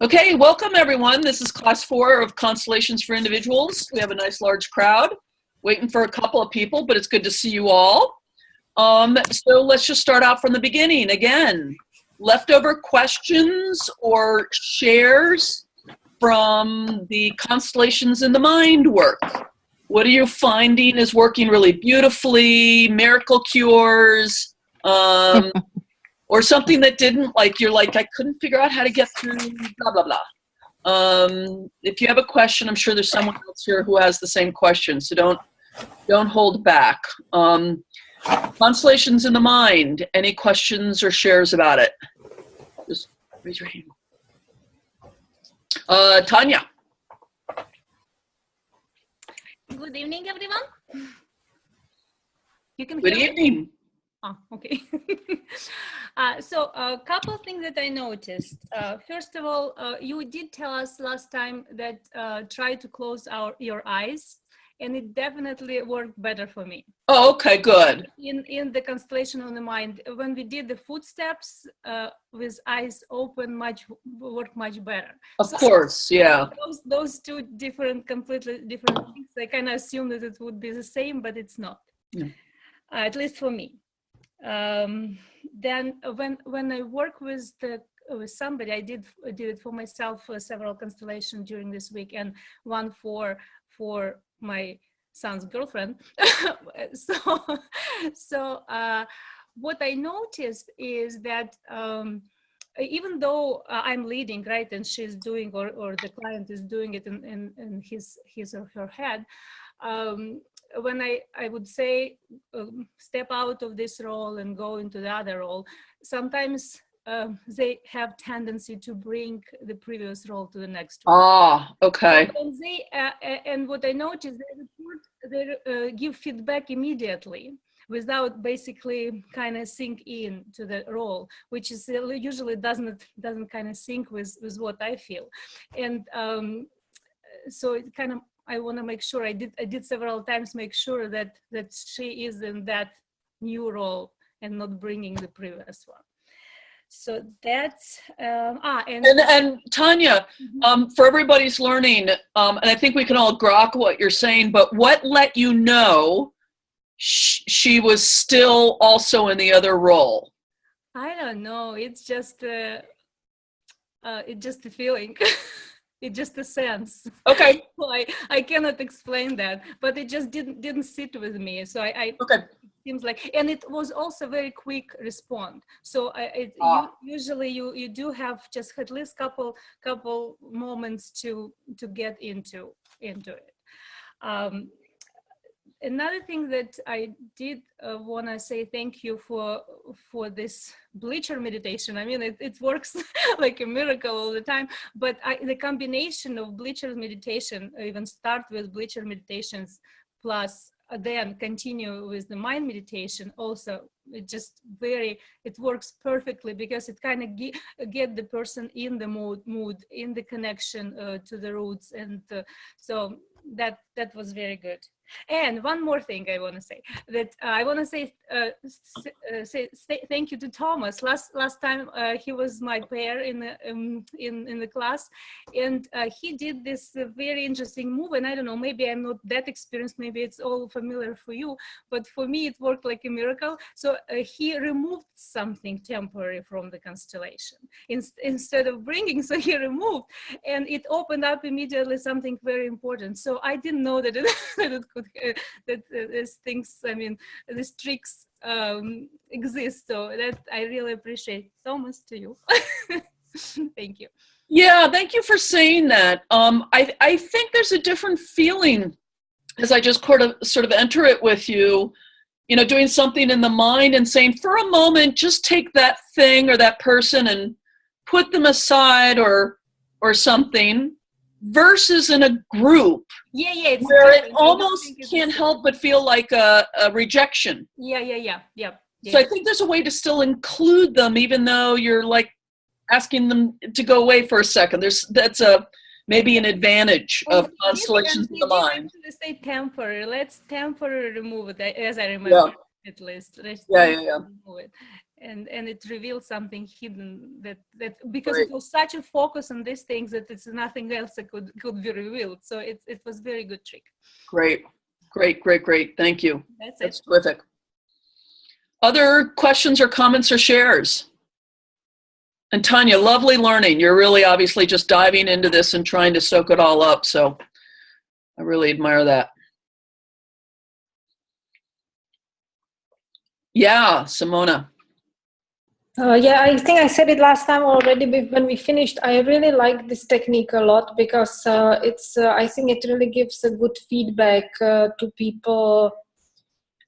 Okay, welcome everyone. This is class 4 of Constellations for Individuals. We have a nice large crowd waiting for a couple of people, but it's good to see you all. So let's just start out from the beginning. Again, leftover questions or shares from the Constellations in the Mind work. What are you finding is working really beautifully, miracle cures, or something that didn't, like you're like, I couldn't figure out how to get through, blah, blah, blah. If you have a question, I'm sure there's someone else here who has the same question, so don't hold back. Constellations in the Mind, any questions or shares about it? Just raise your hand. Tanya. Good evening, everyone. You can Good hear evening. me? Oh, okay. So a couple of things that I noticed. First of all, you did tell us last time that try to close your eyes, and it definitely worked better for me. Oh, okay, good. In the Constellation of the Mind, when we did the footsteps with eyes open, worked much better. Of course, yeah. Those two completely different things. I kind of assume that it would be the same, but it's not. Yeah. At least for me. Then when I work with somebody, I did it for myself for several constellations during this week, and one for my son's girlfriend. so what I noticed is that even though I'm leading, right, and she's doing, or the client is doing it in his or her head, when I would say step out of this role and go into the other role, sometimes they have tendency to bring the previous role to the next one. Ah, okay. And and what I noticed, they give feedback immediately without basically kind of sink in to the role, which is usually doesn't kind of sync with what I feel. And so it kind of, I want to make sure I did several times make sure that she is in that new role and not bringing the previous one. So that's and Tanya, for everybody's learning, and I think we can all grok what you're saying, but what let you know she was still also in the other role? I don't know. It's just a feeling. It's just a sense. Okay. I cannot explain that, but it just didn't sit with me. So okay. It seems like, and it was also very quick response. So usually you do have just at least couple moments to get into it. Another thing that I did want to say thank you for this bleacher meditation. I mean, it works like a miracle all the time, but the combination of bleacher meditation, even start with bleacher meditations plus then continue with the mind meditation also, it works perfectly because it kind of get the person in the mood, in the connection to the roots. And so that was very good. And one more thing I want to say, that I want to say thank you to Thomas. Last time he was my pair in the class, and he did this very interesting move. And I don't know, maybe I'm not that experienced, maybe it's all familiar for you, but for me it worked like a miracle. So he removed something temporary from the constellation instead of bringing. So he removed, and it opened up immediately something very important. So I didn't know that these things, I mean, these tricks exist. So that I really appreciate. Thomas, to you. Thank you. Yeah, thank you for saying that. I think there's a different feeling as I just sort of enter it with you, doing something in the mind and saying, for a moment, just take that thing or that person and put them aside or something, versus in a group where it almost can't help but feel like a rejection. Yeah. So I think there's a way to still include them, even though you're like asking them to go away for a second. That's maybe an advantage of Constellations in the Mind. Let's say temporary. Let's temporarily remove it, as I remember, at least. Yeah. Remove it. and it revealed something hidden that because Right. it was such a focus on these things that it's nothing else that could be revealed. So it was very good trick. Great, great, great, great. Thank you. That's That's it. terrific. Other questions or comments or shares? And Tanya, lovely learning. You're really obviously just diving into this and trying to soak it all up. So I really admire that. Yeah, Simona. Yeah, I think I said it last time already when we finished. I really like this technique a lot because I think it really gives a good feedback to people,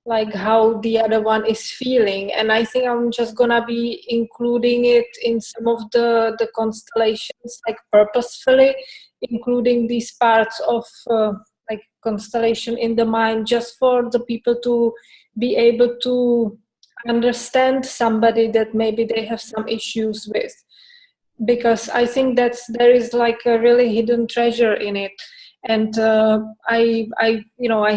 like how the other one is feeling. And I think I'm just gonna be including it in some of the constellations, like purposefully including these parts of like constellation in the mind, just for the people to be able to understand somebody that maybe they have some issues with, because I think there is like a really hidden treasure in it. And I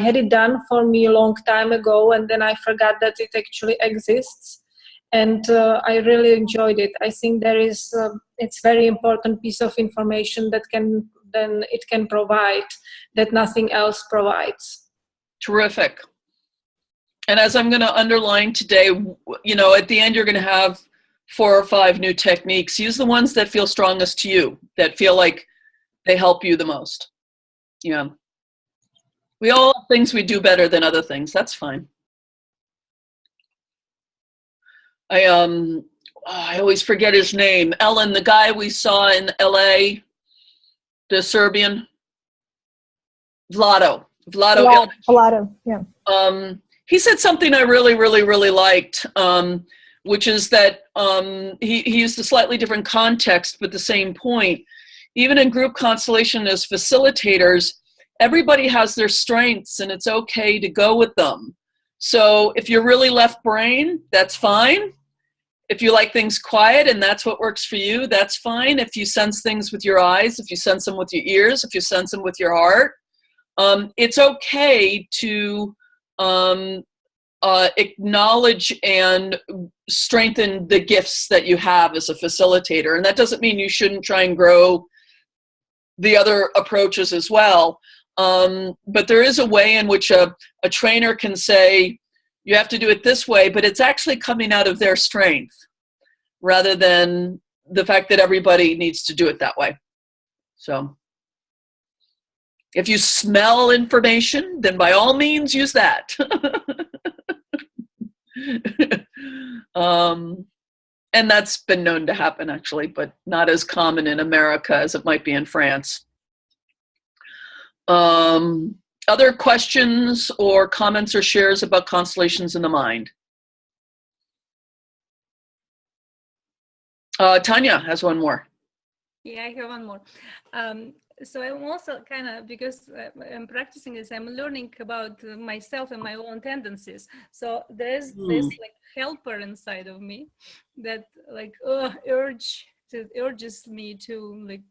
had it done for me a long time ago, and then I forgot that it actually exists. And I really enjoyed it. I think it's very important piece of information that it can provide, that nothing else provides. Terrific. And as I'm going to underline today, at the end, you're going to have 4 or 5 new techniques. Use the ones that feel strongest to you, that feel like they help you the most. Yeah. We all have things we do better than other things. That's fine. I always forget his name. Ellen, the guy we saw in LA, the Serbian. Vlado, yeah. He said something I really, really, really liked, which is that he used a slightly different context, but the same point. Even in group constellation as facilitators, everybody has their strengths and it's okay to go with them. So if you're really left brain, that's fine. If you like things quiet and that's what works for you, that's fine. If you sense things with your eyes, if you sense them with your ears, if you sense them with your heart, it's okay to acknowledge and strengthen the gifts that you have as a facilitator. And that doesn't mean you shouldn't try and grow the other approaches as well. But there is a way in which a trainer can say, you have to do it this way, but it's actually coming out of their strength rather than the fact that everybody needs to do it that way. So if you smell information, then by all means use that. And that's been known to happen actually, but not as common in America as it might be in France. Other questions or comments or shares about constellations in the mind? Tanya has one more. Yeah, I have one more. So I'm also kind of, because I'm practicing this, I'm learning about myself and my own tendencies. So there's this like helper inside of me that like urges me to like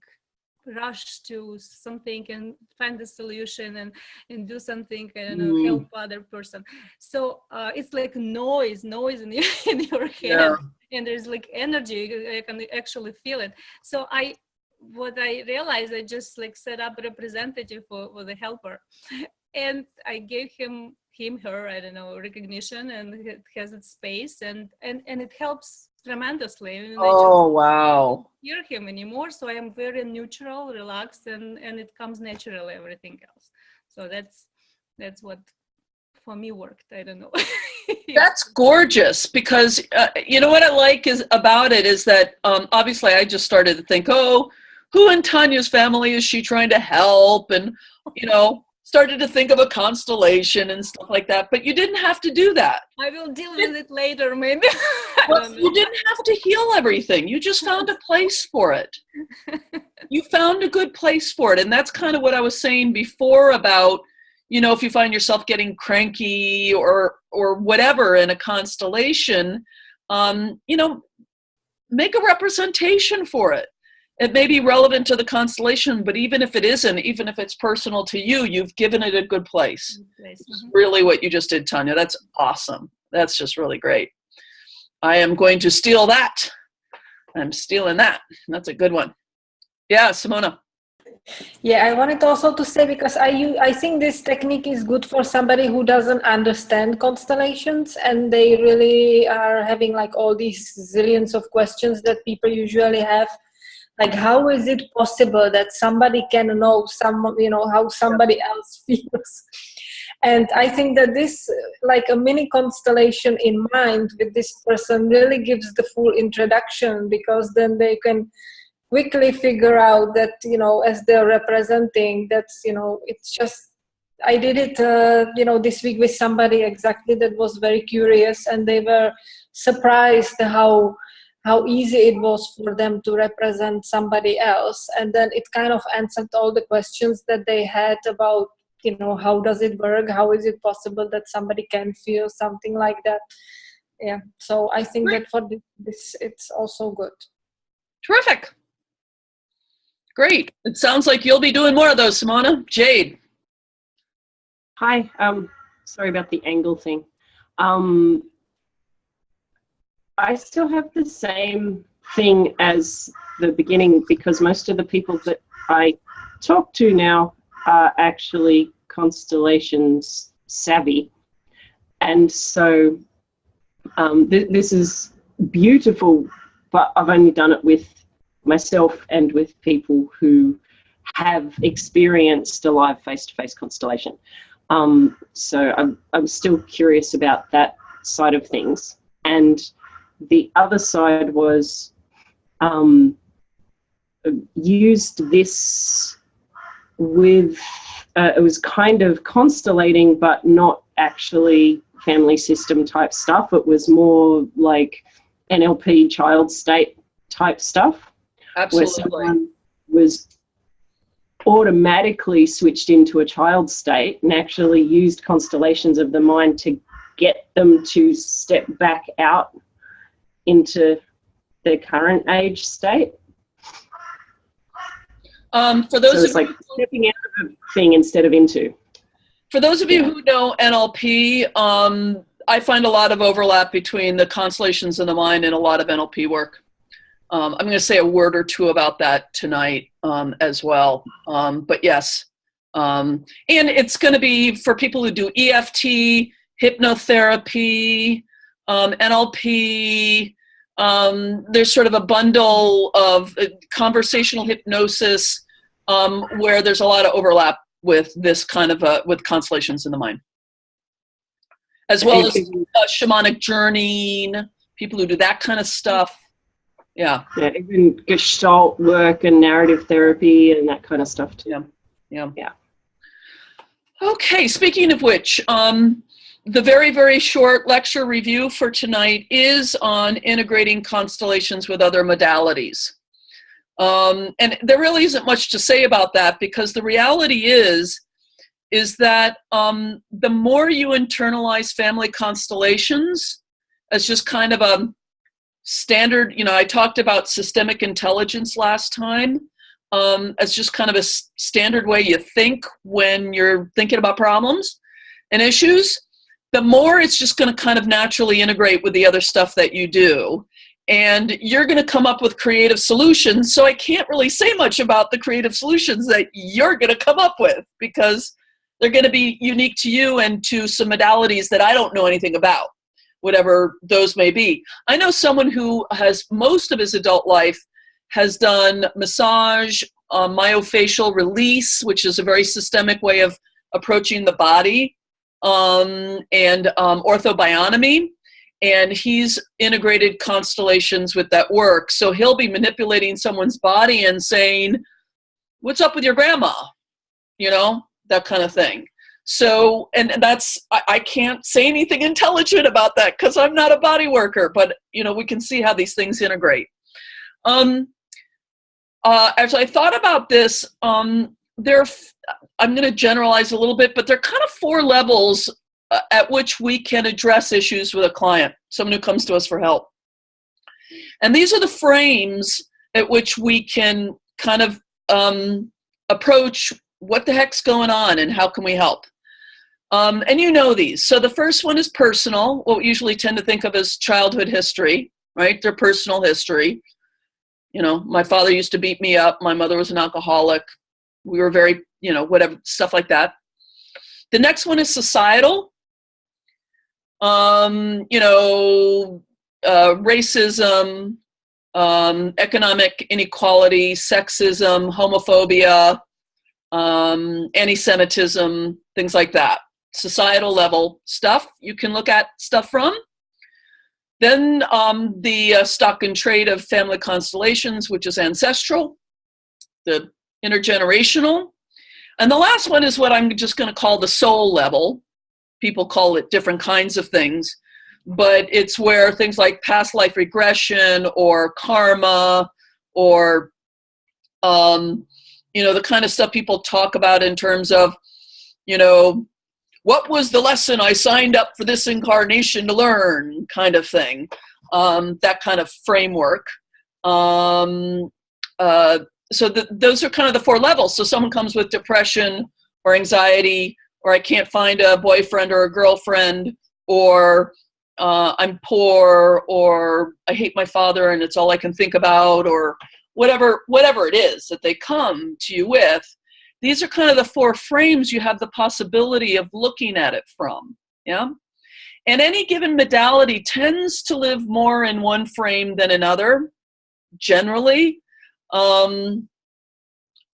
rush to something and find the solution and do something, I don't know, help other person. So it's like noise in your head, yeah. And there's like energy, I can actually feel it. So what I realized, I just like set up a representative for the helper, and I gave her, I don't know, recognition, and it has its space, and it helps tremendously. I mean, wow. Hear him anymore, so I am very neutral, relaxed, and it comes naturally, everything else. So that's what for me worked. I don't know. That's gorgeous, because you know what I like about it is that obviously I just started to think, oh, who in Tanya's family is she trying to help, and started to think of a constellation and stuff like that. But you didn't have to do that. I will deal with it later, maybe. Well, you didn't have to heal everything. You just found a place for it. You found a good place for it. And that's kind of what I was saying before about, if you find yourself getting cranky or whatever in a constellation, make a representation for it. It may be relevant to the constellation, but even if it isn't, even if it's personal to you, you've given it a good place. It's really what you just did, Tanya. That's awesome. That's just really great. I am going to steal that. I'm stealing that. That's a good one. Yeah, Simona. Yeah, I wanted also to say, because I think this technique is good for somebody who doesn't understand constellations, and they really are having like all these zillions of questions that people usually have. Like, how is it possible that somebody can know how somebody else feels? And I think that this, like a mini constellation in mind with this person, really gives the full introduction, because then they can quickly figure out that, as they're representing, that's, it's just, I did it, this week with somebody exactly that was very curious, and they were surprised how easy it was for them to represent somebody else. And then it kind of answered all the questions that they had about, how does it work? How is it possible that somebody can feel something like that? Yeah. So I think that for this, it's also good. Terrific. Great. It sounds like you'll be doing more of those, Simona. Jade. Hi. Sorry about the angle thing. I still have the same thing as the beginning, because most of the people that I talk to now are actually constellations savvy. And so this is beautiful, but I've only done it with myself and with people who have experienced a live face-to-face constellation. So I'm still curious about that side of things. And the other side was used this with, it was kind of constellating, but not actually family system type stuff. It was more like NLP child state type stuff. Absolutely. Where someone was automatically switched into a child state and actually used constellations of the mind to get them to step back out into their current age state. For those so it's like stepping out of a thing instead of into. For those of you who know NLP, I find a lot of overlap between the constellations in the mind and a lot of NLP work. I'm going to say a word or two about that tonight as well. But yes, and it's going to be for people who do EFT, hypnotherapy, NLP. There's sort of a bundle of conversational hypnosis where there's a lot of overlap with this kind of with constellations in the mind, as well as shamanic journeying, people who do that kind of stuff. Yeah, even Gestalt work and narrative therapy and that kind of stuff too. Yeah. Okay, speaking of which, the very, very short lecture review for tonight is on integrating constellations with other modalities. And there really isn't much to say about that, because the reality is that the more you internalize family constellations as just kind of a standard, I talked about systemic intelligence last time, as just kind of a standard way you think when you're thinking about problems and issues, the more it's just going to kind of naturally integrate with the other stuff that you do. And you're going to come up with creative solutions. So I can't really say much about the creative solutions that you're going to come up with, because they're going to be unique to you and to some modalities that I don't know anything about, whatever those may be. I know someone who has most of his adult life has done massage, myofascial release, which is a very systemic way of approaching the body, and orthobionomy. And he's integrated constellations with that work. So he'll be manipulating someone's body and saying, what's up with your grandma? That kind of thing. So, and that's, I can't say anything intelligent about that because I'm not a body worker, but, we can see how these things integrate. As I thought about this, I'm going to generalize a little bit, but there are kind of 4 levels at which we can address issues with a client, someone who comes to us for help. And these are the frames at which we can kind of approach what the heck's going on and how can we help. And you know these. So the first one is personal, what we usually tend to think of as childhood history, right? Their personal history. You know, my father used to beat me up. My mother was an alcoholic. We were very, you know, whatever, stuff like that. The next one is societal. You know, racism, economic inequality, sexism, homophobia, anti-Semitism, things like that. Societal level stuff you can look at stuff from. Then the stock and trade of family constellations, which is ancestral, the intergenerational. And the last one is what I'm just going to call the soul level. People call it different kinds of things, but it's where things like past life regression or karma or, you know, the kind of stuff people talk about in terms of, you know, what was the lesson I signed up for this incarnation to learn kind of thing, that kind of framework. So those are kind of the 4 levels. So someone comes with depression or anxiety, or I can't find a boyfriend or a girlfriend, or I'm poor, or I hate my father and it's all I can think about, or whatever it is that they come to you with. These are kind of the 4 frames you have the possibility of looking at it from, yeah? And any given modality tends to live more in one frame than another, generally. You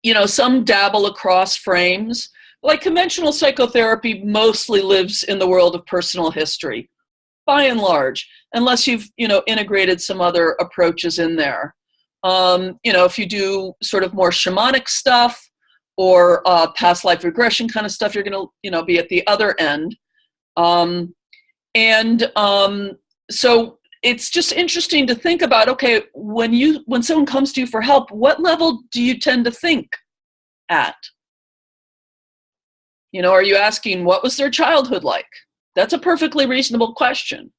know, some dabble across frames. Like conventional psychotherapy mostly lives in the world of personal history, by and large, unless you've, you know, integrated some other approaches in there. You know, if you do sort of more shamanic stuff or past life regression kind of stuff, you're going to, you know, be at the other end. So it's just interesting to think about, okay, when someone comes to you for help, what level do you tend to think at? You know, are you asking what was their childhood like? That's a perfectly reasonable question.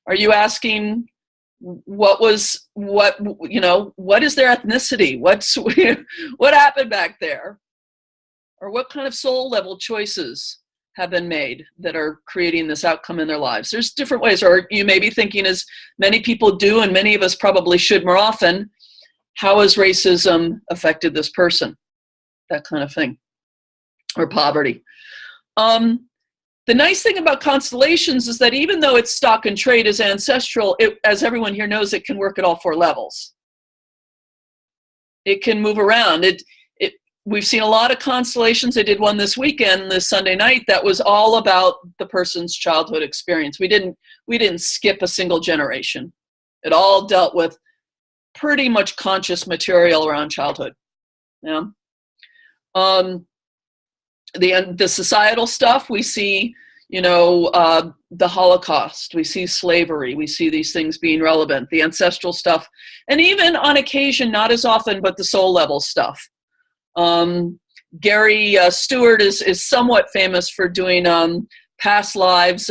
Are you asking what is their ethnicity? What happened back there? Or what kind of soul level choices have been made that are creating this outcome in their lives? There's different ways. Or you may be thinking, as many people do, and many of us probably should more often, how has racism affected this person? That kind of thing. Or poverty. The nice thing about constellations is that even though its stock and trade is ancestral, as everyone here knows, it can work at all 4 levels. It can move around. We've seen a lot of constellations. I did one this weekend, this Sunday night, that was all about the person's childhood experience. We didn't skip a single generation. It all dealt with pretty much conscious material around childhood. Yeah. The societal stuff, we see, you know, the Holocaust, we see slavery, we see these things being relevant, the ancestral stuff, and even on occasion, not as often, but the soul level stuff. Gary Stewart is somewhat famous for doing past lives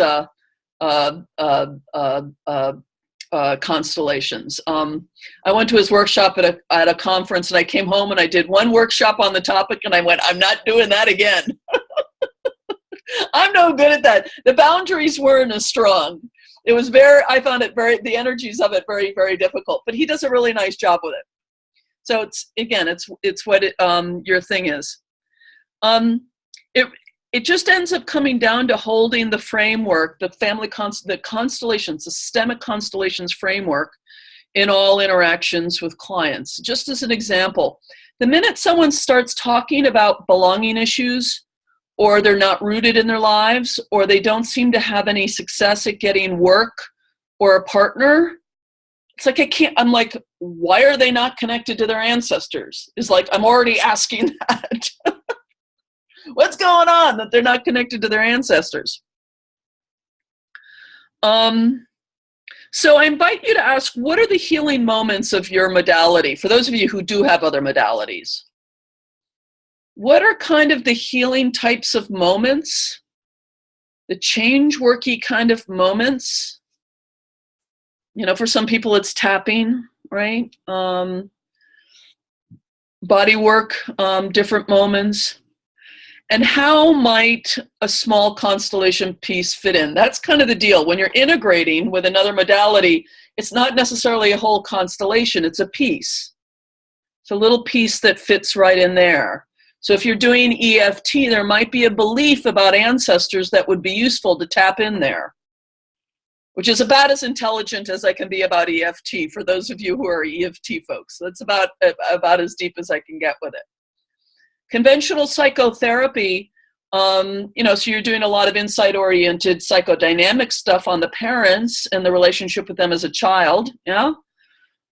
constellations. I went to his workshop at a conference, and I came home and I did one workshop on the topic, and I went, I'm not doing that again. I'm no good at that. The boundaries weren't as strong. I found it the energies of it very, very difficult, but he does a really nice job with it. So it's what your thing is. It just ends up coming down to holding the framework, the constellations, the systemic constellations framework in all interactions with clients. Just as an example, the minute someone starts talking about belonging issues, or they're not rooted in their lives, or they don't seem to have any success at getting work or a partner, it's like I'm like, why are they not connected to their ancestors? It's like, I'm already asking that. What's going on that they're not connected to their ancestors? So I invite you to ask, what are the healing moments of your modality? For those of you who do have other modalities, what are kind of the healing types of moments, the change worky kind of moments? You know, for some people it's tapping, right? Body work, different moments. And how might a small constellation piece fit in? That's kind of the deal. When you're integrating with another modality, it's not necessarily a whole constellation, it's a piece. It's a little piece that fits right in there. So if you're doing EFT, there might be a belief about ancestors that would be useful to tap in there, which is about as intelligent as I can be about EFT for those of you who are EFT folks. That's about as deep as I can get with it. Conventional psychotherapy, so you're doing a lot of insight-oriented psychodynamic stuff on the parents and the relationship with them as a child, yeah?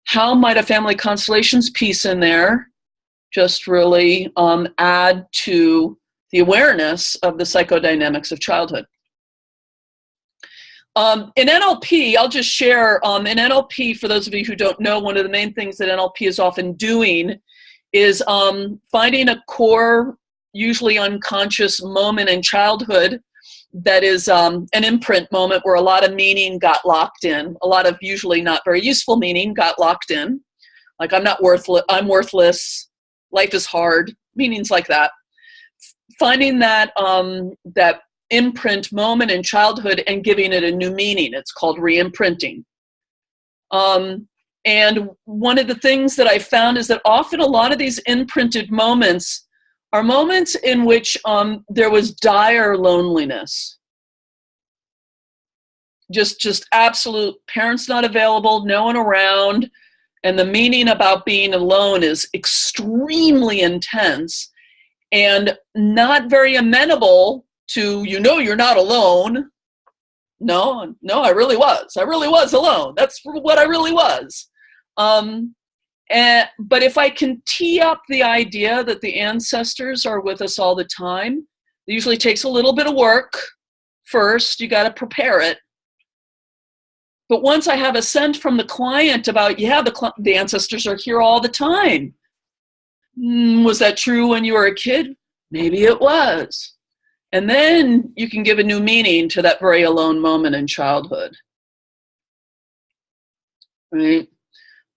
How might a family constellations piece in there just really add to the awareness of the psychodynamics of childhood? In NLP, I'll just share, in NLP, for those of you who don't know, one of the main things that NLP is often doing is finding a core, usually unconscious moment in childhood that is an imprint moment where a lot of meaning got locked in, a lot of usually not very useful meaning got locked in. Like, I'm not worthless, I'm worthless, life is hard, meanings like that. Finding that, that imprint moment in childhood and giving it a new meaning. It's called re-imprinting. And one of the things that I found is that often a lot of these imprinted moments are moments in which there was dire loneliness. Just absolute, parents not available, no one around, and the meaning about being alone is extremely intense and not very amenable to, you're not alone. No, I really was alone. That's what I really was. But if I can tee up the idea that the ancestors are with us all the time, it usually takes a little bit of work first. You got to prepare it. But once I have a sense from the client about, the ancestors are here all the time. Was that true when you were a kid? Maybe it was. And then you can give a new meaning to that very alone moment in childhood. Right?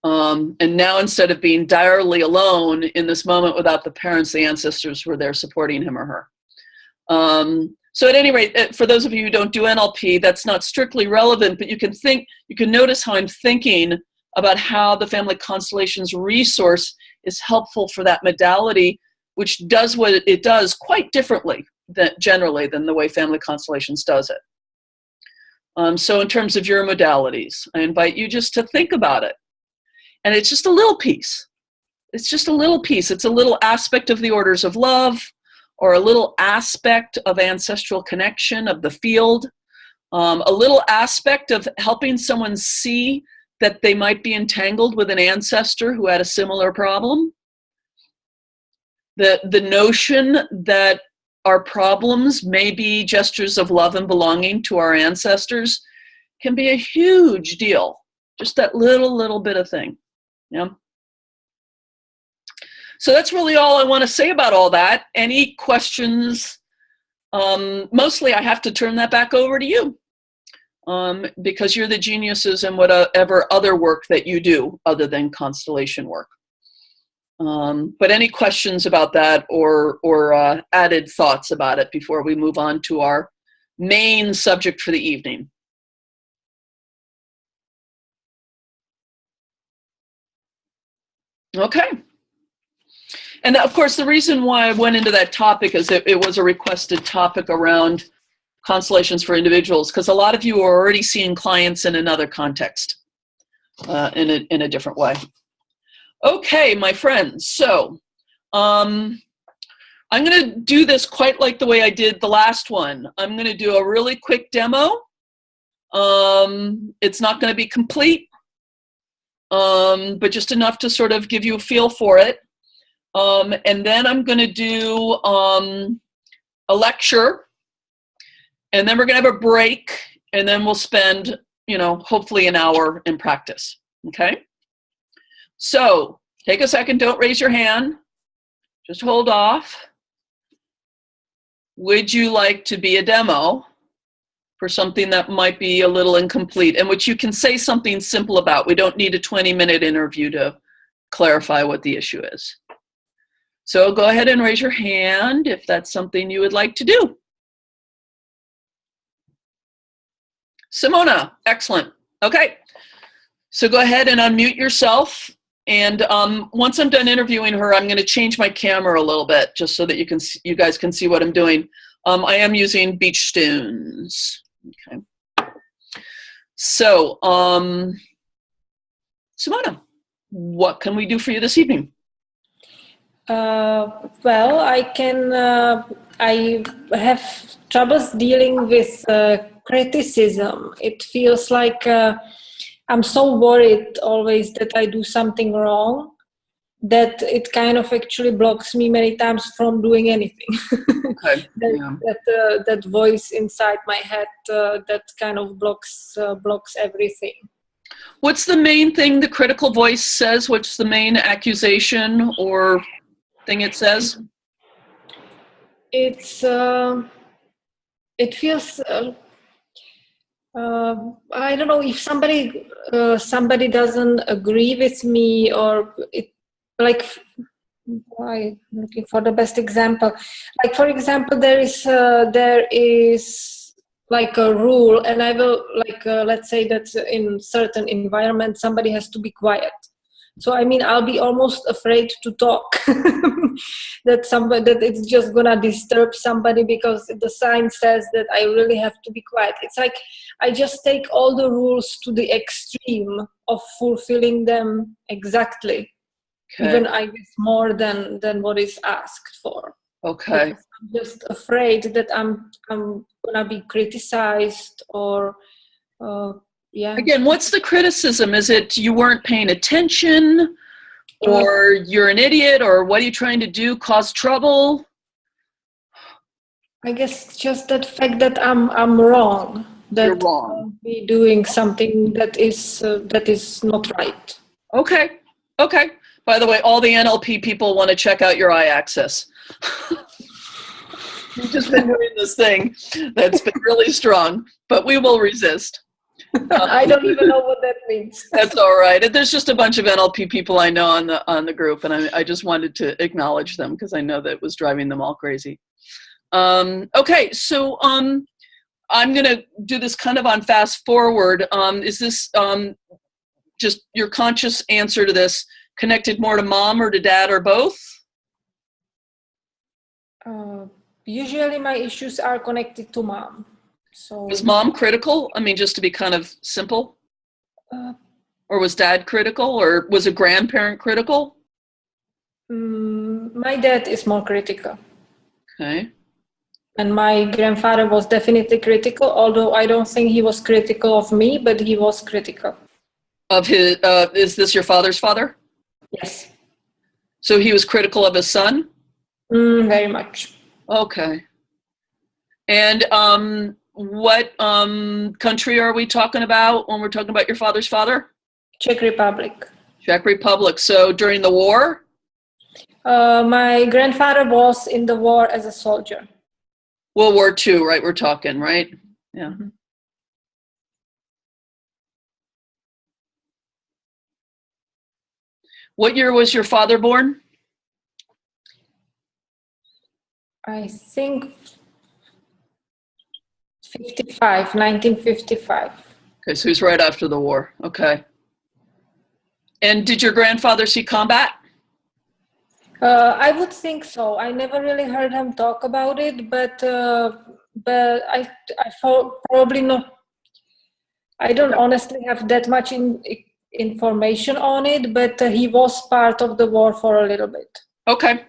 And now, instead of being direly alone in this moment without the parents, the ancestors were there supporting him or her. So at any rate, for those of you who don't do NLP, that's not strictly relevant, but you can notice how I'm thinking about how the family constellations resource is helpful for that modality, which does what it does quite differently generally than the way family constellations does it. So in terms of your modalities, I invite you just to think about it. And it's just a little piece. It's just a little piece. It's a little aspect of the orders of love, or a little aspect of ancestral connection of the field, a little aspect of helping someone see that they might be entangled with an ancestor who had a similar problem. The notion that our problems may be gestures of love and belonging to our ancestors can be a huge deal. Just that little bit of thing. Yeah. So that's really all I want to say about all that. Any questions? Mostly I have to turn that back over to you, because you're the geniuses in whatever other work that you do other than constellation work. But any questions about that or added thoughts about it before we move on to our main subject for the evening? Okay. And of course, the reason why I went into that topic is it was a requested topic around constellations for individuals, because a lot of you are already seeing clients in another context, in a different way. Okay, my friends, so I'm going to do this quite like the way I did the last one. I'm going to do a really quick demo. It's not going to be complete, but just enough to sort of give you a feel for it. And then I'm going to do a lecture, and then we're going to have a break, and then we'll spend, hopefully an hour in practice. Okay? So take a second, don't raise your hand, just hold off. Would you like to be a demo for something that might be a little incomplete and which you can say something simple about? We don't need a 20-minute interview to clarify what the issue is. So go ahead and raise your hand if that's something you would like to do. Simona, excellent. Okay, so go ahead and unmute yourself. And once I'm done interviewing her, I'm going to change my camera a little bit just so that you guys can see what I'm doing. I am using beach stones. Okay. So, Simona, what can we do for you this evening? Well, I have troubles dealing with criticism. It feels like I'm so worried always that I do something wrong that it kind of actually blocks me many times from doing anything. Okay. That voice inside my head that kind of blocks everything. What's the main thing the critical voice says? What's the main accusation or thing it says? It feels I don't know if somebody doesn't agree with me, or it like I'm looking for the best example. Like for example, there is like a rule, and I will let's say that in certain environments somebody has to be quiet. So I mean, I'll be almost afraid to talk that it's just gonna disturb somebody because the sign says that I really have to be quiet. It's like I just take all the rules to the extreme of fulfilling them exactly, even I guess more than what is asked for. Okay. Because I'm just afraid that I'm gonna be criticized or. Yeah. Again, what's the criticism? Is it you weren't paying attention, or you're an idiot, or what are you trying to do? Cause trouble? I guess just that fact that I'm wrong. That You're wrong. I'll be doing something that is not right. Okay. Okay. By the way, all the NLP people want to check out your eye access. You've just been doing this thing that's been really strong, but we will resist. I don't even know what that means. That's all right. There's just a bunch of NLP people I know on the group, and I just wanted to acknowledge them because I know that it was driving them all crazy. Okay, so I'm going to do this kind of on fast forward. Is this just your conscious answer to this connected more to mom or to dad or both? Usually my issues are connected to mom. So was mom critical? I mean, just to be kind of simple? Or was dad critical? Or was a grandparent critical? My dad is more critical. Okay. And my grandfather was definitely critical, although I don't think he was critical of me, but he was critical. Of his, is this your father's father? Yes. So he was critical of his son? Very much. Okay. And what country are we talking about when we're talking about your father's father? Czech Republic. Czech Republic. So during the war? My grandfather was in the war as a soldier. World War II, right? We're talking, right? Yeah. Mm-hmm. What year was your father born? I think 1955. Okay, so he's right after the war. Okay. And did your grandfather see combat? I would think so. I never really heard him talk about it, but I probably not. I don't honestly have that much information on it, but he was part of the war for a little bit. Okay.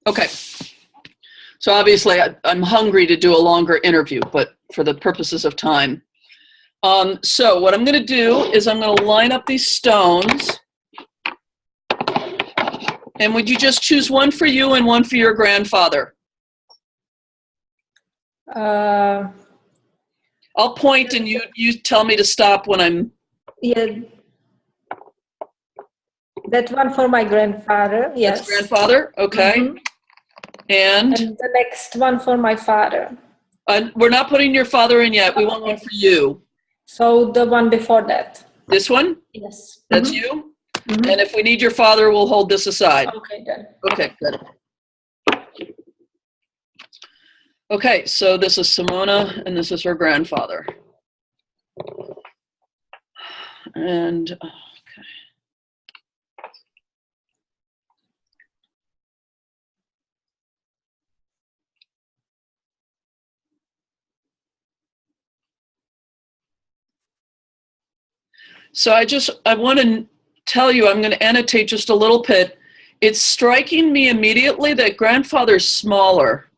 Okay. So obviously I'm hungry to do a longer interview, but for the purposes of time. So what I'm going to do is I'm going to line up these stones. And would you just choose one for you and one for your grandfather? I'll point and you tell me to stop when I'm... Yeah. That one for my grandfather, yes. That's grandfather? Okay. Mm-hmm. And the next one for my father. We're not putting your father in yet. We want one for you. So the one before that. This one? Yes. That's you? Mhm. And if we need your father, we'll hold this aside. Okay, then. Okay, good. Okay, so this is Simona, and this is her grandfather. And, okay. So I want to tell you, I'm going to annotate just a little bit. It's striking me immediately that grandfather's smaller.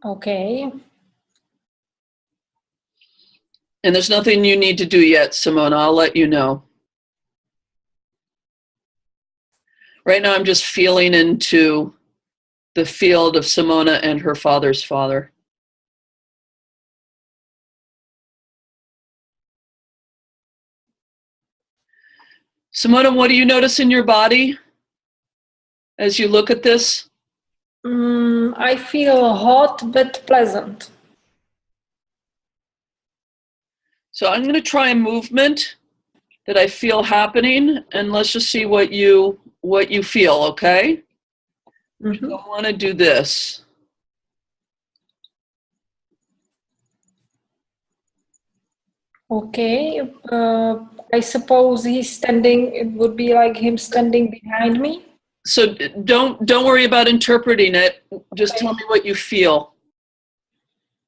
Okay. And there's nothing you need to do yet, Simona. I'll let you know. Right now, I'm just feeling into the field of Simona and her father's father. Simona, what do you notice in your body as you look at this? I feel hot but pleasant. So I'm going to try a movement that I feel happening, and let's just see what you feel, okay? Mm-hmm. So I want to do this. Okay. I suppose he's standing, it would be like him standing behind me. So don't worry about interpreting it. Just Okay. tell me what you feel,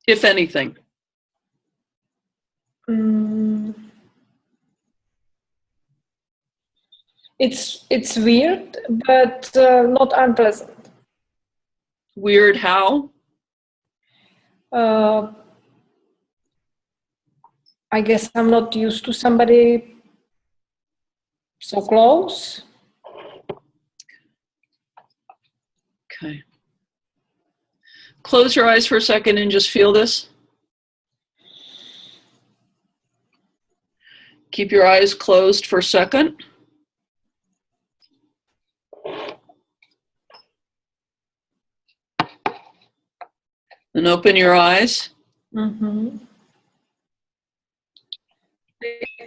if anything. It's weird, but not unpleasant. Weird how? I guess I'm not used to somebody so close. Okay. Close your eyes for a second and just feel this. Keep your eyes closed for a second. And open your eyes. Mm-hmm.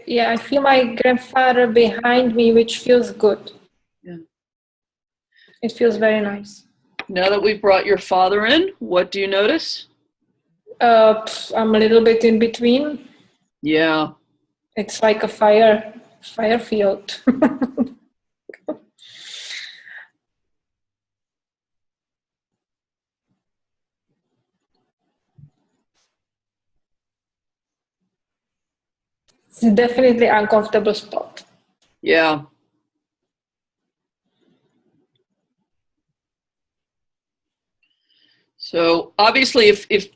Yeah, I feel my grandfather behind me, which feels good. Yeah. It feels very nice. Now that we've brought your father in, what do you notice? I'm a little bit in between. Yeah. It's like a fire field. It's definitely uncomfortable spot. Yeah. So obviously if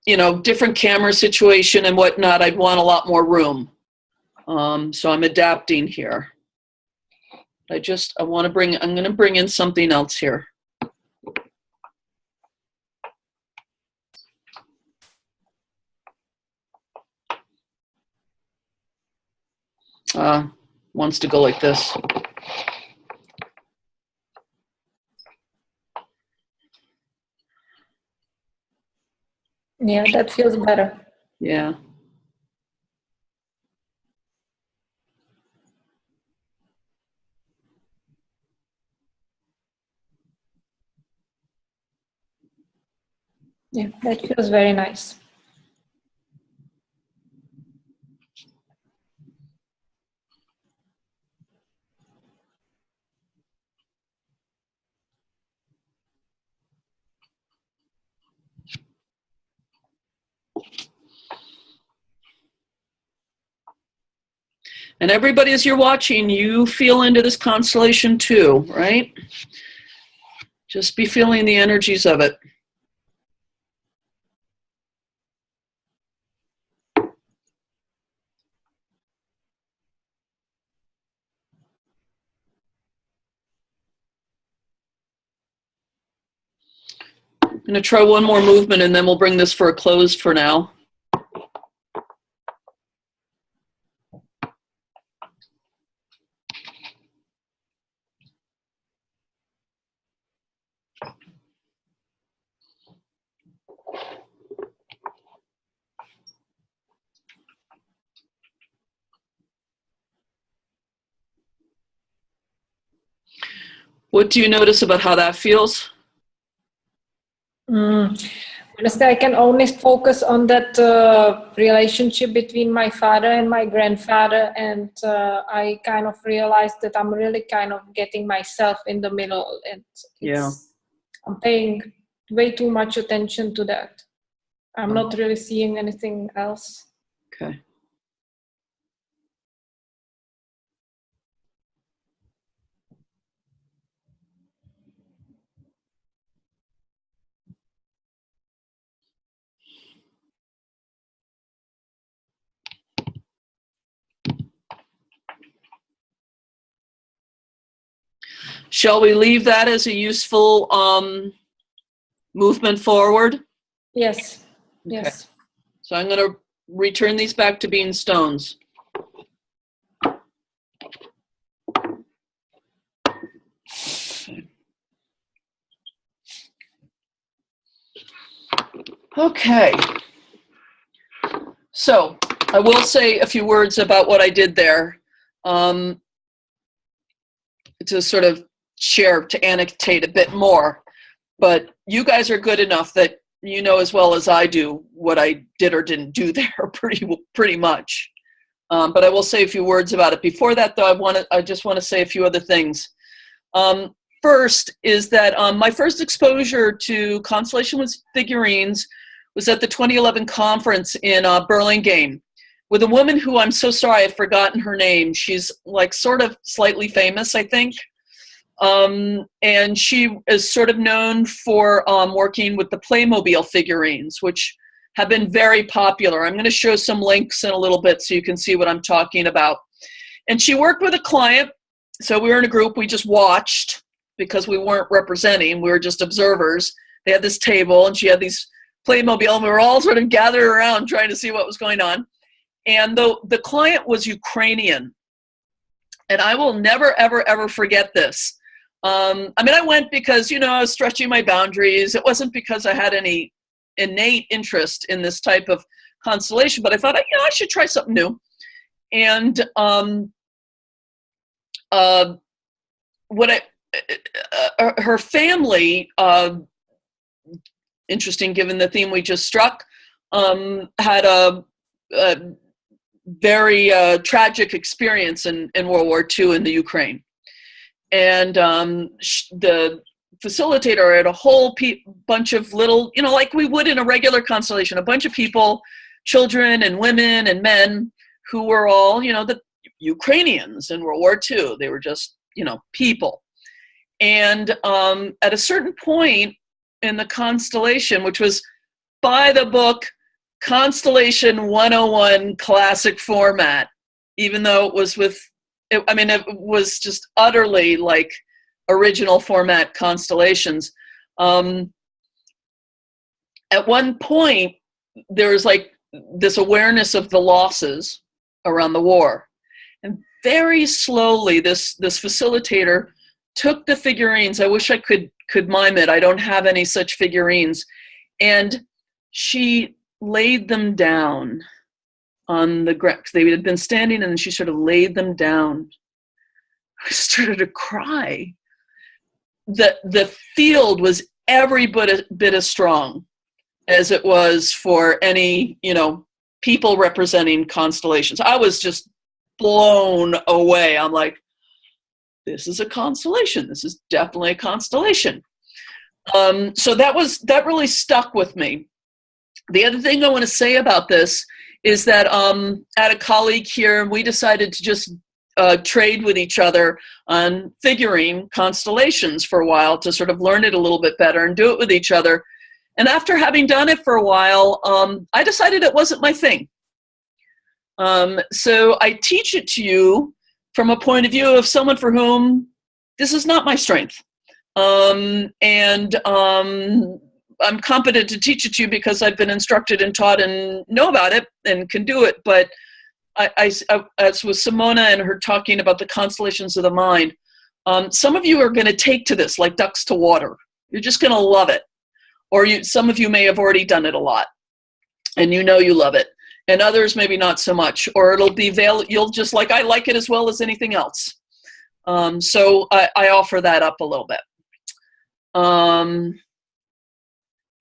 you know, different camera situation and whatnot, I'd want a lot more room. So I'm adapting here. I'm going to bring in something else here. Wants to go like this. Yeah, that feels better. Yeah. Yeah, that feels very nice. And everybody, as you're watching, you feel into this constellation too, right? Just be feeling the energies of it. I'm going to try one more movement and then we'll bring this for a close for now. What do you notice about how that feels? Honestly, I can only focus on that relationship between my father and my grandfather, and I kind of realized that I'm really kind of getting myself in the middle, and I'm paying way too much attention to that. I'm not really seeing anything else. Okay. Shall we leave that as a useful movement forward? Yes. Okay. Yes. So I'm going to return these back to being stones. Okay. So I will say a few words about what I did there, to sort of share, to annotate a bit more. But you guys are good enough that you know as well as I do what I did or didn't do there pretty much. But I will say a few words about it. Before that, though, I just want to say a few other things. First is that my first exposure to Constellation with figurines was at the 2011 conference in Burlingame with a woman who, I'm so sorry, I've forgotten her name. She's like sort of slightly famous, I think. And she is sort of known for working with the Playmobil figurines, which have been very popular. I'm going to show some links in a little bit so you can see what I'm talking about. And she worked with a client. So we were in a group, we just watched because we weren't representing, we were just observers. They had this table and she had these Playmobil and we were all sort of gathered around trying to see what was going on. And the client was Ukrainian. And I will never, ever, ever forget this. I mean, I went because, you know, I was stretching my boundaries. It wasn't because I had any innate interest in this type of constellation, but I thought, you know, I should try something new. And her family, interesting given the theme we just struck, had a very tragic experience in World War II in the Ukraine. And the facilitator had a whole bunch of little, you know, like we would in a regular constellation, a bunch of people, children and women and men who were all, you know, the Ukrainians in World War II. They were just, you know, people. And at a certain point in the constellation, which was by the book Constellation 101 classic format, even though it was it was just utterly like original format constellations. At one point, there was like this awareness of the losses around the war. And very slowly, this facilitator took the figurines. I wish I could mime it. I don't have any such figurines. And she laid them down on the ground. They had been standing and she sort of laid them down. I started to cry. The field was every bit as strong as it was for any, you know, people representing constellations. I was just blown away. I'm like, this is a constellation. This is definitely a constellation. So that really stuck with me. The other thing I want to say about this is that I had a colleague here, and we decided to just trade with each other on figuring constellations for a while to sort of learn it a little bit better and do it with each other. And after having done it for a while, I decided it wasn't my thing. So I teach it to you from a point of view of someone for whom this is not my strength. I'm competent to teach it to you because I've been instructed and taught and know about it and can do it. But as with Simona and her talking about the constellations of the mind, some of you are going to take to this like ducks to water. You're just going to love it. Or some of you may have already done it a lot and you know you love it. And others maybe not so much. Or it'll be you'll just like, I like it as well as anything else. So I offer that up a little bit.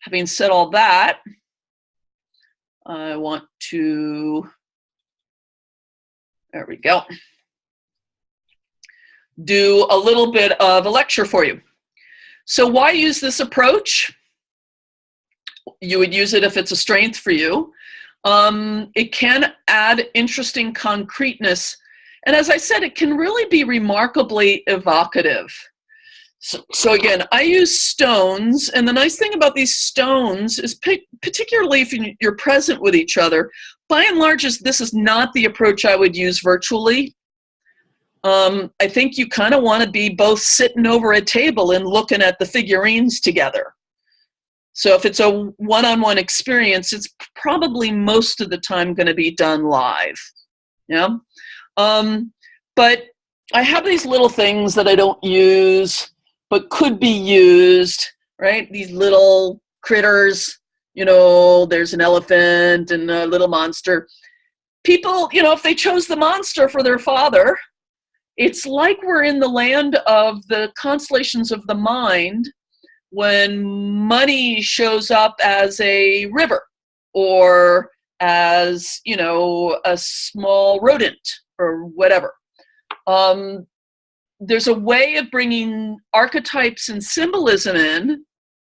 Having said all that, I want to, there we go, do a little bit of a lecture for you. So why use this approach? You would use it if it's a strength for you. It can add interesting concreteness. And as I said, it can really be remarkably evocative. So again, I use stones, and the nice thing about these stones is particularly if you're present with each other, by and large, this is not the approach I would use virtually. I think you kind of want to be both sitting over a table and looking at the figurines together. So if it's a one-on-one experience, it's probably most of the time going to be done live. Yeah. But I have these little things that I don't use, but could be used, right? These little critters, you know, there's an elephant and a little monster. People, you know, if they chose the monster for their father, it's like we're in the land of the constellations of the mind when money shows up as a river or as, you know, a small rodent or whatever. There's a way of bringing archetypes and symbolism in,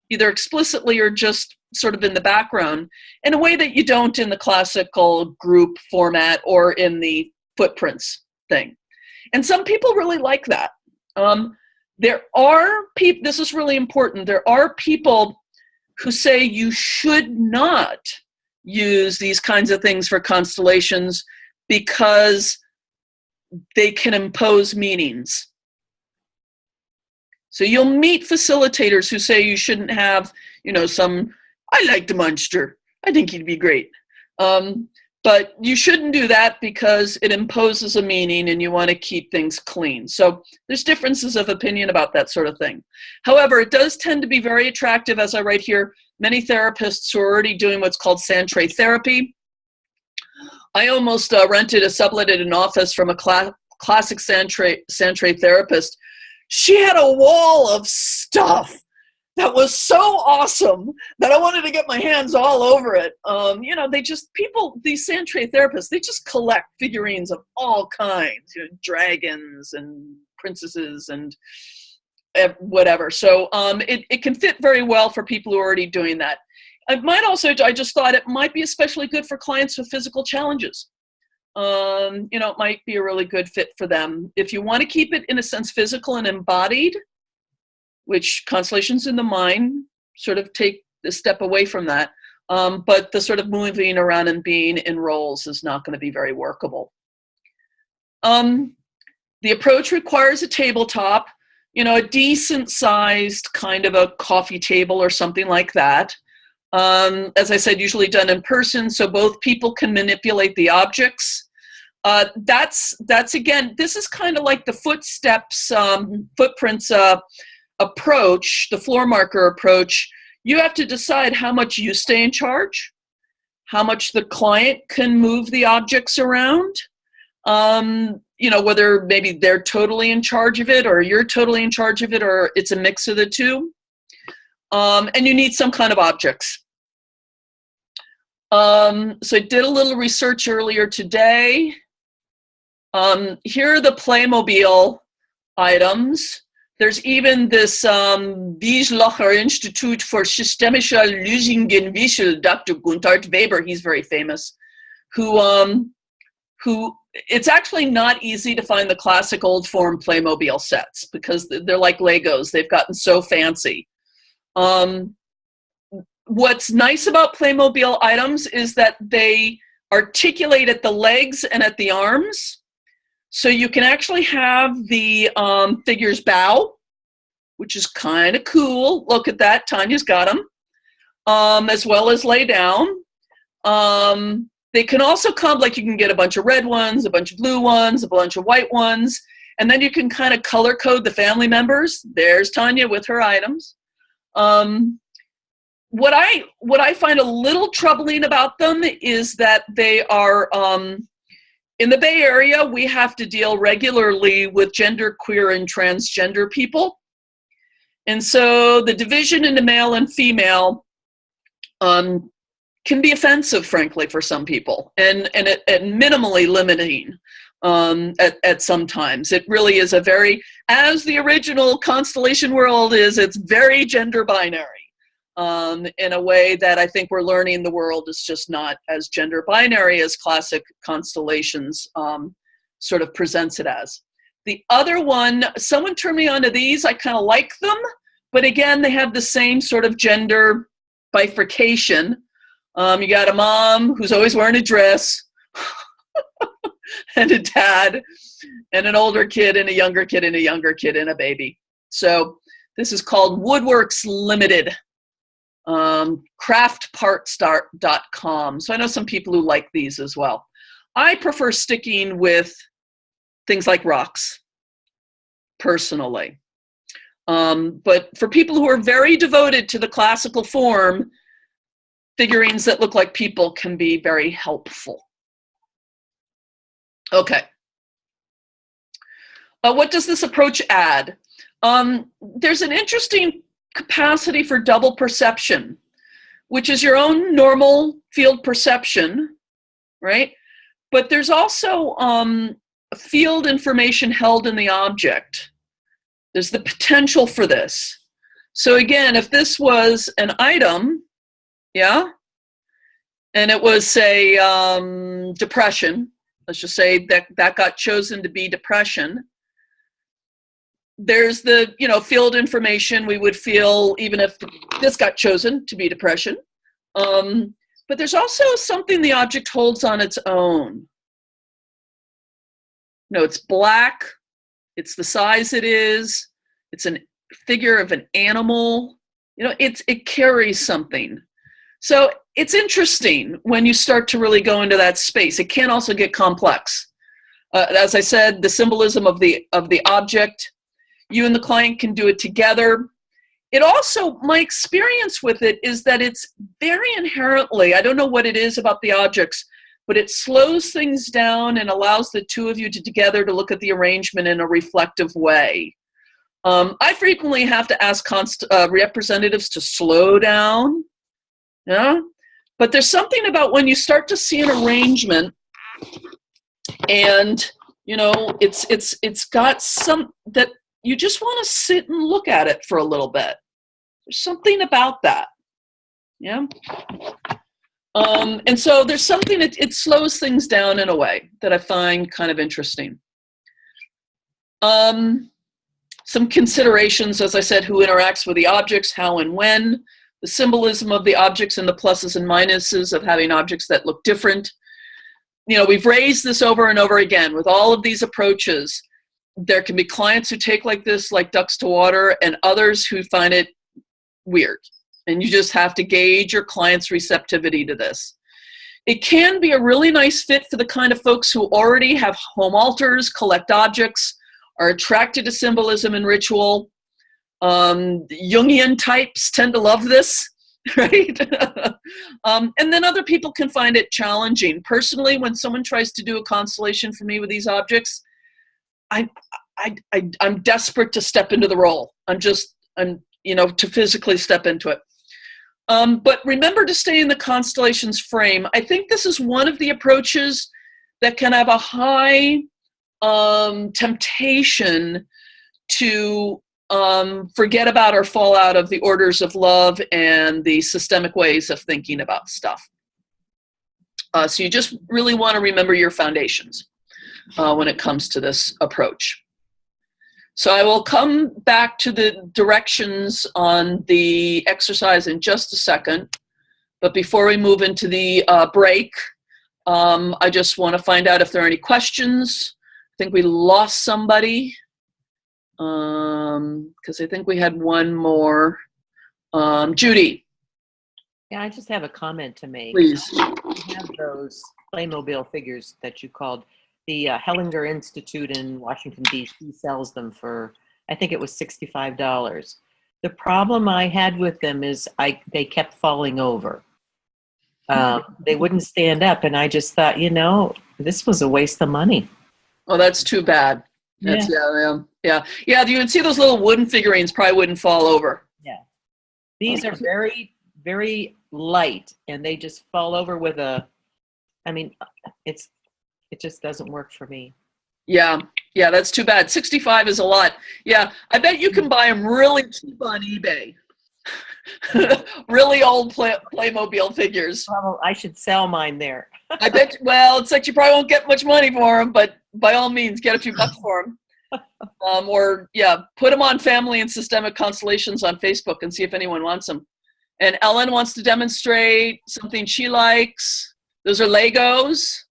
either explicitly or just sort of in the background, in a way that you don't in the classical group format or in the footprints thing. And some people really like that. There are people, this is really important, there are people who say you should not use these kinds of things for constellations because they can impose meanings. So you'll meet facilitators who say you shouldn't have, you know, I like the monster, I think he'd be great. But you shouldn't do that because it imposes a meaning and you want to keep things clean. So there's differences of opinion about that sort of thing. However, it does tend to be very attractive, as I write here, many therapists who are already doing what's called Santre therapy. I almost subletted an office from a classic Santre therapist. She had a wall of stuff that was so awesome that I wanted to get my hands all over it. You know, these Santre therapists, they just collect figurines of all kinds, you know, dragons and princesses and whatever. So it can fit very well for people who are already doing that. I just thought it might be especially good for clients with physical challenges. You know, it might be a really good fit for them. If you want to keep it, in a sense, physical and embodied, which Constellations in the Mind sort of take a step away from that, but the sort of moving around and being in roles is not going to be very workable. The approach requires a tabletop, you know, a decent sized kind of a coffee table or something like that. As I said, usually done in person, so both people can manipulate the objects. That's again, this is kind of like the footprints approach, the floor marker approach. You have to decide how much you stay in charge, how much the client can move the objects around, you know, whether maybe they're totally in charge of it or you're totally in charge of it or it's a mix of the two. And you need some kind of objects. So I did a little research earlier today. Here are the Playmobil items. There's even this Wieslocher Institute for Systemische Lösungswissenschaft, Dr. Gunther Weber, he's very famous, who it's actually not easy to find the classic old form Playmobil sets because they're like Legos. They've gotten so fancy. What's nice about Playmobil items is that they articulate at the legs and at the arms. So you can actually have the figures bow, which is kind of cool. Look at that, Tanya's got them. As well as lay down. They can also come, like you can get a bunch of red ones, a bunch of blue ones, a bunch of white ones, and then you can kind of color code the family members. There's Tanya with her items. What I find a little troubling about them is that they are In the Bay Area, we have to deal regularly with genderqueer and transgender people. And so the division into male and female can be offensive, frankly, for some people, and minimally limiting at some times. It really is a very, as the original constellation world is, it's very gender binary in a way that I think we're learning the world is just not as gender binary as classic constellations sort of presents it as. The other one, someone turned me on to these. I kind of like them, but again, they have the same sort of gender bifurcation. You got a mom who's always wearing a dress, and a dad, and an older kid, and a younger kid, and a younger kid, and a baby. So this is called Woodworks Limited, craftparts.com. So I know some people who like these as well. I prefer sticking with things like rocks, personally. But for people who are very devoted to the classical form, figurines that look like people can be very helpful. Okay. What does this approach add? There's an interesting capacity for double perception, which is your own normal field perception, right? But there's also field information held in the object. There's the potential for this. So again, if this was an item, yeah, and it was, say, depression, let's just say that got chosen to be depression, there's the, field information we would feel even if this got chosen to be depression. But there's also something the object holds on its own. No, it's black, it's the size it is, it's a figure of an animal, it carries something. So it's interesting when you start to really go into that space. It can also get complex. As I said, the symbolism of the object, you and the client can do it together. It also, my experience with it is that it's very inherently, I don't know what it is about the objects, but it slows things down and allows the two of you together to look at the arrangement in a reflective way. I frequently have to ask representatives to slow down. Yeah, but there's something about when you start to see an arrangement, and it's got some that you just want to sit and look at it for a little bit. There's something about that, yeah. And so there's something it slows things down in a way that I find kind of interesting. Some considerations, as I said, who interacts with the objects, how and when. The symbolism of the objects and the pluses and minuses of having objects that look different. We've raised this over and over again with all of these approaches. There can be clients who take like this, like ducks to water, and others who find it weird. And you just have to gauge your client's receptivity to this. It can be a really nice fit for the kind of folks who already have home altars, collect objects, are attracted to symbolism and ritual. Jungian types tend to love this, right? And then other people can find it challenging. Personally, when someone tries to do a constellation for me with these objects, I'm desperate to step into the role. To physically step into it. But remember to stay in the constellations frame. I think this is one of the approaches that can have a high temptation to forget about or fall out of the orders of love and the systemic ways of thinking about stuff. So you just really want to remember your foundations when it comes to this approach. So I will come back to the directions on the exercise in just a second. But before we move into the break, I just want to find out if there are any questions. I think we lost somebody. Because I think we had one more. Judy. Yeah, I just have a comment to make. Please. We have those Playmobil figures that you called. The Hellinger Institute in Washington, D.C. sells them for, I think it was $65. The problem I had with them is they kept falling over. They wouldn't stand up, and I just thought, this was a waste of money. Oh, that's too bad. That's, yeah. You can see those little wooden figurines probably wouldn't fall over. Yeah. These are very, very light, and they just fall over with it just doesn't work for me. Yeah, that's too bad. 65 is a lot. Yeah, I bet you can buy them really cheap on eBay. Really old Playmobil figures. Well, I should sell mine there. I bet, well, it's like you probably won't get much money for them, but by all means, get a few bucks for them. Put them on Family and Systemic Constellations on Facebook and see if anyone wants them. And Ellen wants to demonstrate something she likes. Those are Legos.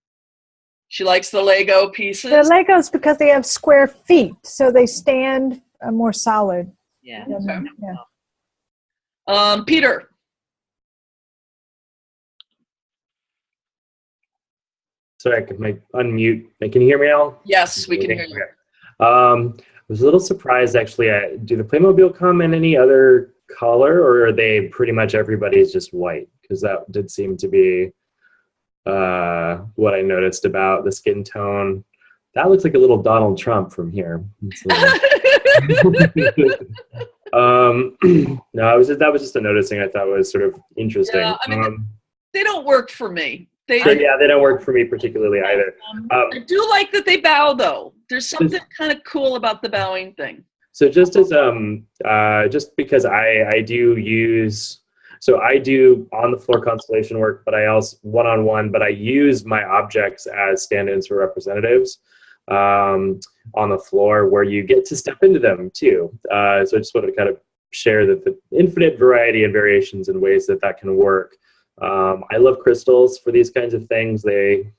She likes the Lego pieces. They're Legos because they have square feet, so they stand more solid. Yeah. Okay. Yeah. Peter. Sorry, I could unmute. Can you hear me now? Yes, we can hear you. I was a little surprised, actually. Do the Playmobil come in any other color, or are they pretty much everybody's just white? Because that did seem to be what I noticed about the skin tone. That looks like a little Donald Trump from here. No, that was just a noticing I thought was sort of interesting. Yeah, they don't work for me. They don't work for me particularly either. I do like that they bow, though. There's something kind of cool about the bowing thing. So just as just because I do on the floor constellation work, but I also one-on-one, but I use my objects as stand-ins for representatives on the floor, where you get to step into them too. So I just wanted to kind of share that the infinite variety and variations in ways that can work. I love crystals for these kinds of things. They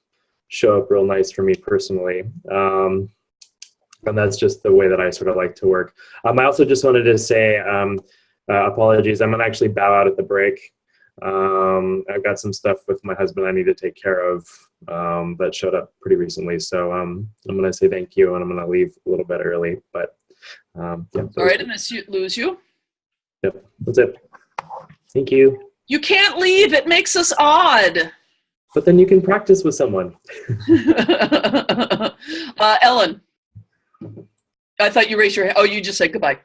show up real nice for me personally. And that's just the way that I sort of like to work. I also just wanted to say, apologies, I'm going to actually bow out at the break. I've got some stuff with my husband I need to take care of that showed up pretty recently. So I'm going to say thank you, and I'm going to leave a little bit early. But All right, I'm going to lose you. Yep, that's it. Thank you. You can't leave. It makes us odd. But then you can practice with someone. Ellen. I thought you raised your hand. Oh, you just said goodbye.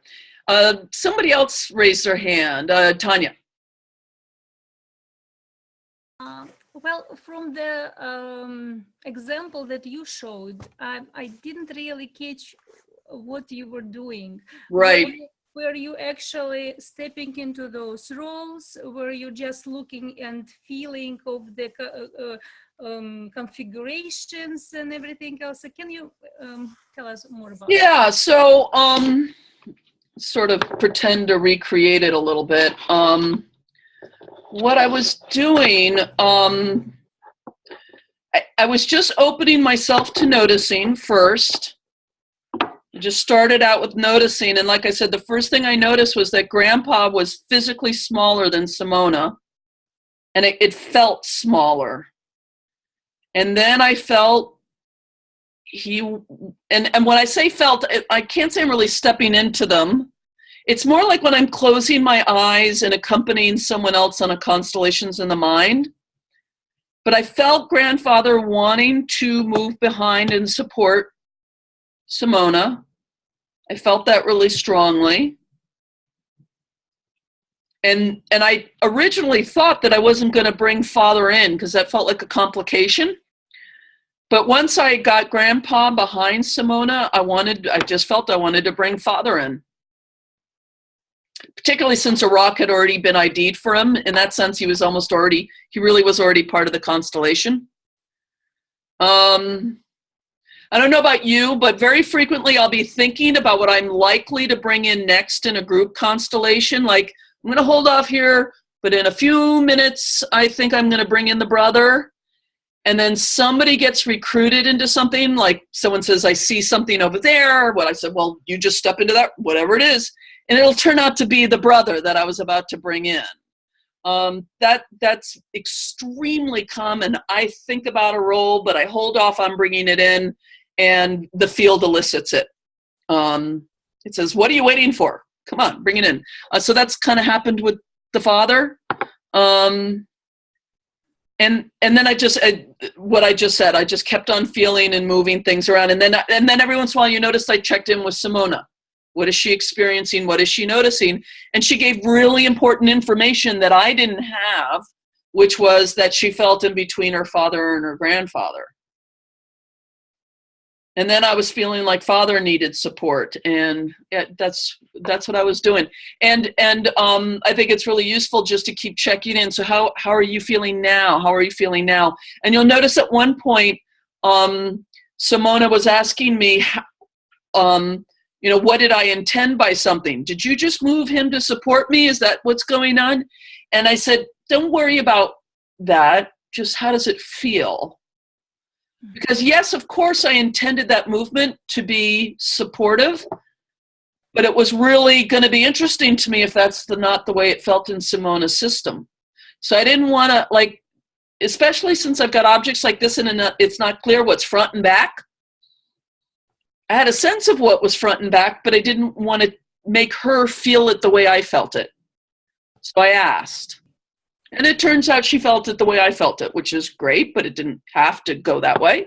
Somebody else raised their hand. Tanya. Well, from the example that you showed, I didn't really catch what you were doing. Right. Were you actually stepping into those roles? Were you just looking and feeling of the configurations and everything else? Can you tell us more about that? Yeah, so sort of pretend to recreate it a little bit. What I was doing, I was just opening myself to noticing first. I just started out with noticing, and like I said, the first thing I noticed was that Grandpa was physically smaller than Simona, and it felt smaller. And then I felt and when I say felt, I can't say I'm really stepping into them. It's more like when I'm closing my eyes and accompanying someone else on a Constellations in the Mind. But I felt Grandfather wanting to move behind and support Simona. I felt that really strongly. And I originally thought that I wasn't going to bring Father in because that felt like a complication. But once I got Grandpa behind Simona, I just felt I wanted to bring Father in. Particularly since a rock had already been ID'd for him. In that sense, he really was already part of the constellation. I don't know about you, but very frequently I'll be thinking about what I'm likely to bring in next in a group constellation. Like, I'm going to hold off here, but in a few minutes, I think I'm going to bring in the brother. And then somebody gets recruited into something, like someone says, I see something over there. Well, I said, well, you just step into that, whatever it is. And it'll turn out to be the brother that I was about to bring in. That's extremely common. I think about a role, but I hold off on bringing it in, and the field elicits it. It says, what are you waiting for? Come on, bring it in. So that's kind of happened with the Father. And And then I just, what I just said, I just kept on feeling and moving things around. And then every once in a while, you notice I checked in with Simona. What is she experiencing? What is she noticing? And she gave really important information that I didn't have, which was that she felt in between her father and her grandfather. And then I was feeling like father needed support, and that's what I was doing. And I think it's really useful just to keep checking in. So how are you feeling now? How are you feeling now? And you'll notice at one point, Simona was asking me, what did I intend by something? Did you just move him to support me? Is that what's going on? And I said, don't worry about that. Just how does it feel? Because yes, of course, I intended that movement to be supportive, but it was really going to be interesting to me if that's not the way it felt in Simona's system. So I didn't want to, especially since I've got objects like this and it's not clear what's front and back. I had a sense of what was front and back, but I didn't want to make her feel it the way I felt it. So I asked. And it turns out she felt it the way I felt it, which is great, but it didn't have to go that way.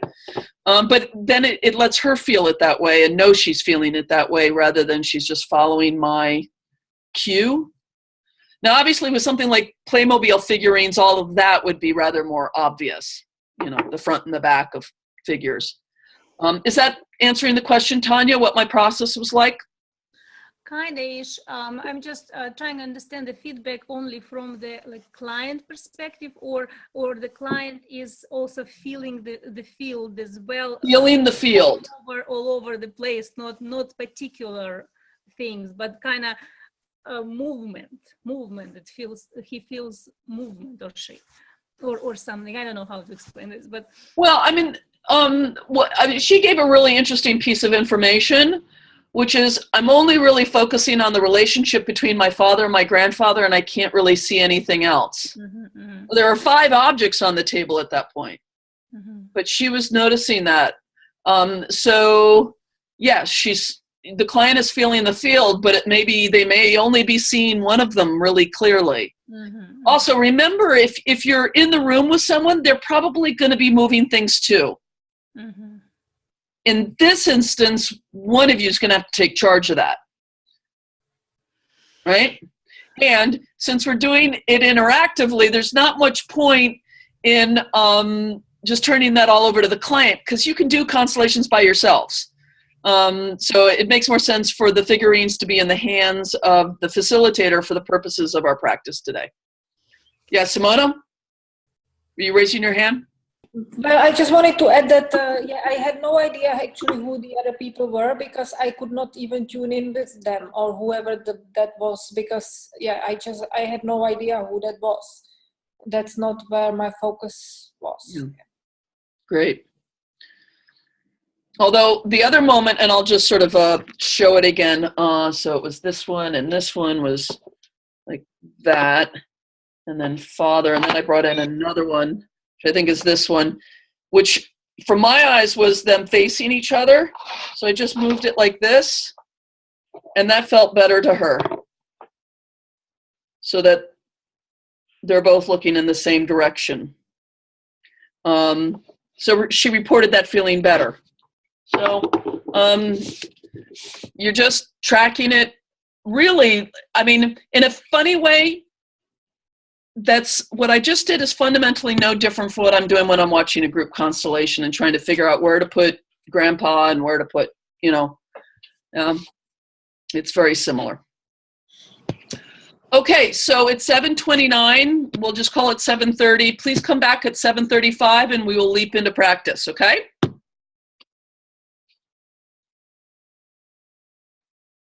But then it lets her feel it that way and know she's feeling it that way rather than she's just following my cue. Now, obviously, with something like Playmobil figurines, all of that would be rather more obvious, the front and the back of figures. Is that answering the question, Tanya, what my process was like? Kind-ish. I'm just trying to understand the feedback only from the client perspective, or the client is also feeling the field as well. Feeling the field. All over the place, not particular things, but kind of movement. He feels movement, or she, or something. I don't know how to explain this, but well, she gave a really interesting piece of information, which is I'm only really focusing on the relationship between my father and my grandfather, and I can't really see anything else. Mm-hmm, mm-hmm. There are 5 objects on the table at that point, but she was noticing that. So yes, the client is feeling the field, but they may only be seeing one of them really clearly. Mm-hmm. Also, remember, if you're in the room with someone, they're probably going to be moving things too. Mm-hmm. In this instance, one of you is going to have to take charge of that, right? And since we're doing it interactively, there's not much point in just turning that all over to the client, because you can do constellations by yourselves. So it makes more sense for the figurines to be in the hands of the facilitator for the purposes of our practice today. Yeah, Simona, are you raising your hand? Well, I just wanted to add that, I had no idea actually who the other people were, because I could not even tune in with them or whoever that was, because, I had no idea who that was. That's not where my focus was. Yeah. Great. Although the other moment, and I'll just sort of show it again. So it was this one, and this one was like that, and then father, and then I brought in another one, I think is this one, which from my eyes was them facing each other. So I just moved it like this, and that felt better to her. So that they're both looking in the same direction. So she reported that feeling better. So you're just tracking it really, in a funny way. That's what I just did is fundamentally no different from what I'm doing when I'm watching a group constellation and trying to figure out where to put grandpa and where to put, it's very similar. Okay, so it's 7:29. We'll just call it 7:30. Please come back at 7:35 and we will leap into practice, okay?